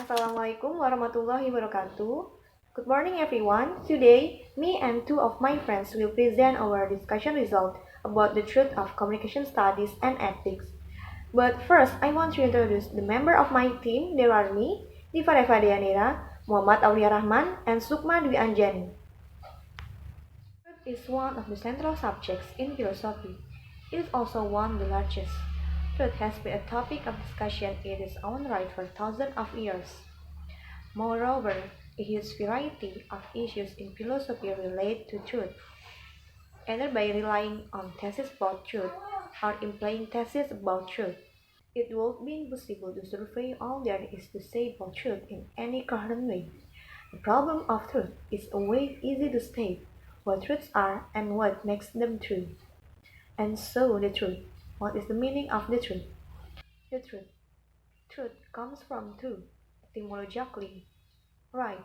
Assalamualaikum warahmatullahi wabarakatuh. Good morning, everyone. Today, me and two of my friends will present our discussion result about the truth of communication studies and ethics. But first, I want to introduce the member of my team. There are me, Diva Reva Deanira, Muhammad Aulia Rahman, and Sukma Dwi Anjani. Truth is one of the central subjects in philosophy. It is also one of the largest. Truth has been a topic of discussion in its own right for thousands of years. Moreover, a huge variety of issues in philosophy relate to truth, either by relying on theses about truth or implying theses about truth. It would be impossible to survey all there is to say about truth in any current way. The problem of truth is always easy to state what truths are and what makes them true. And so the truth. What is the meaning of the truth? The truth. Truth comes from two, etymologically. Right,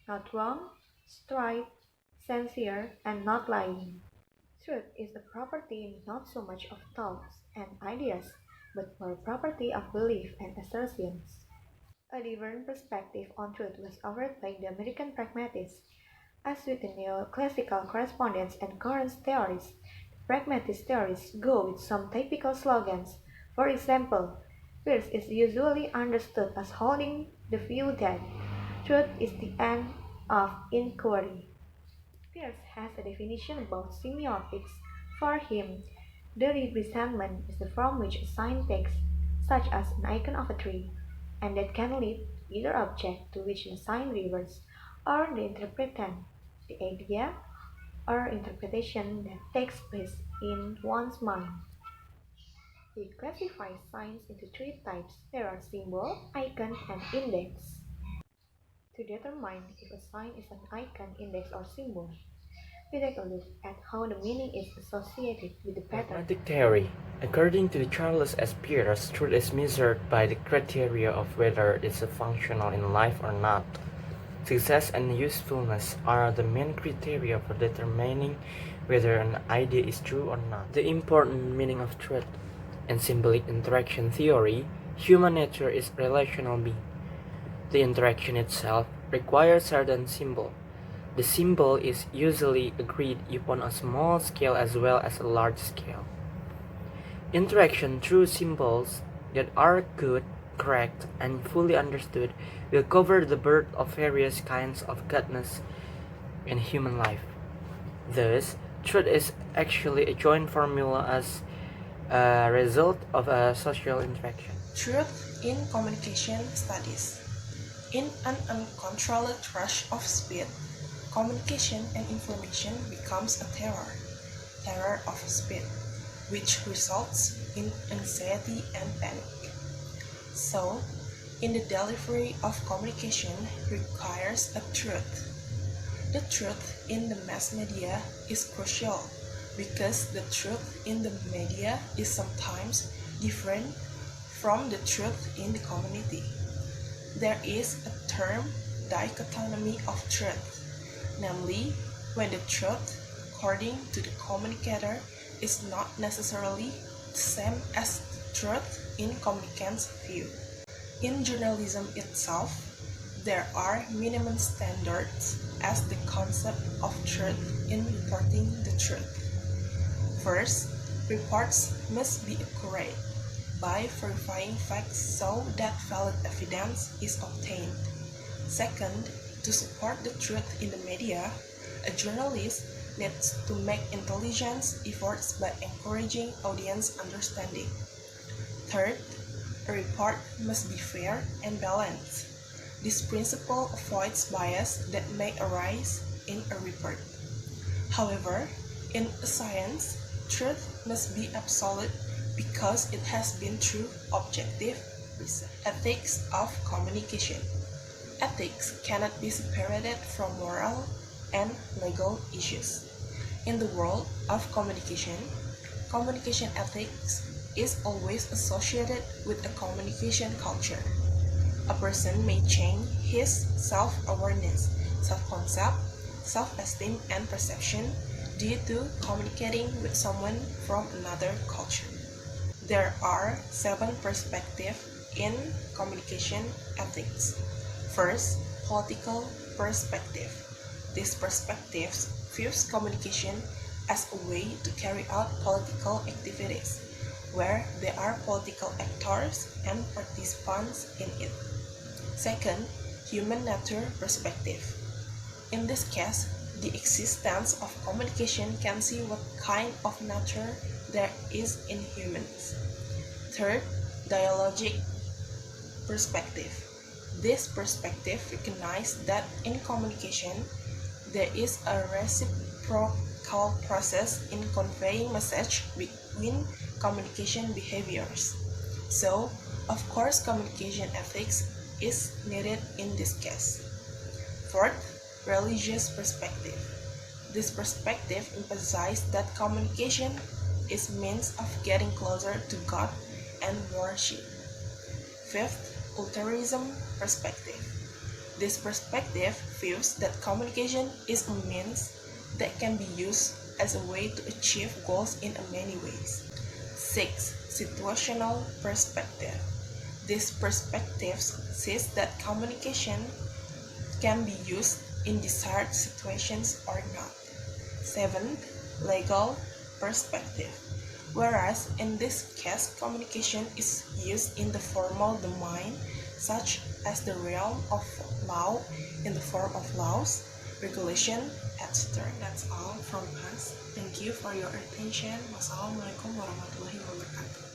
not wrong, straight, sincere, and not lying. Truth is a property not so much of thoughts and ideas, but more property of belief and assertions. A different perspective on truth was offered by the American pragmatists. As with the neoclassical correspondence and current theories, the pragmatist theories go with some typical slogans. For example, Peirce is usually understood as holding the view that truth is the end of inquiry. Peirce has a definition about semiotics. For him, the representment is the form which a sign takes, such as an icon of a tree, and that can lead either object to which the sign refers, or the interpretant, the idea or interpretation that takes place in one's mind. He classifies signs into three types. There are symbol, icon, and index. To determine if a sign is an icon, index, or symbol, we take a look at how the meaning is associated with the pattern. Pragmatic theory. According to Charles S. Peirce, truth is measured by the criteria of whether it's functional in life or not. Success and usefulness are the main criteria for determining whether an idea is true or not. The important meaning of truth. In symbolic interaction theory, human nature is relational being. The interaction itself requires certain symbol. The symbol is usually agreed upon a small scale as well as a large scale. Interaction through symbols that are good, correct, and fully understood will cover the birth of various kinds of goodness in human life. Thus, truth is actually a joint formula as a result of a social interaction. Truth in communication studies. In an uncontrolled rush of speed, communication and information becomes a terror of speed, which results in anxiety and panic. So, in the delivery of communication requires a truth. The truth in the mass media is crucial because the truth in the media is sometimes different from the truth in the community. There is a term dichotomy of truth, namely when the truth, according to the communicator, is not necessarily the same as the truth in communicant's view. In journalism itself, there are minimum standards as the concept of truth in reporting the truth. First, reports must be accurate by verifying facts so that valid evidence is obtained. Second, to support the truth in the media, a journalist needs to make intelligence efforts by encouraging audience understanding. Third, a report must be fair and balanced. This principle avoids bias that may arise in a report. However, in a science, truth must be absolute because it has been through objective research. Ethics of communication. Ethics cannot be separated from moral and legal issues. In the world of communication ethics is always associated with a communication culture. A person may change his self-awareness, self-concept, self-esteem, and perception due to communicating with someone from another culture. There are 7 perspectives in communication ethics. First, political perspective. This perspective views communication as a way to carry out political activities, where there are political actors and participants in it. Second, human nature perspective. In this case, the existence of communication can see what kind of nature there is in humans. Third, dialogic perspective. This perspective recognizes that in communication, there is a reciprocal process in conveying message between communication behaviors. So, of course, communication ethics is needed in this case. Fourth, religious perspective. This perspective emphasizes that communication is means of getting closer to God and worship. Fifth, ulterimism perspective. This perspective views that communication is a means that can be used as a way to achieve goals in many ways. Sixth, situational perspective. This perspective says that communication can be used in desired situations or not. Seventh, legal perspective. Whereas in this case, communication is used in the formal domain, such as the realm of law in the form of laws, regulation, etc. That's all from us. Thank you for your attention. Wassalamualaikum warahmatullahi wabarakatuh.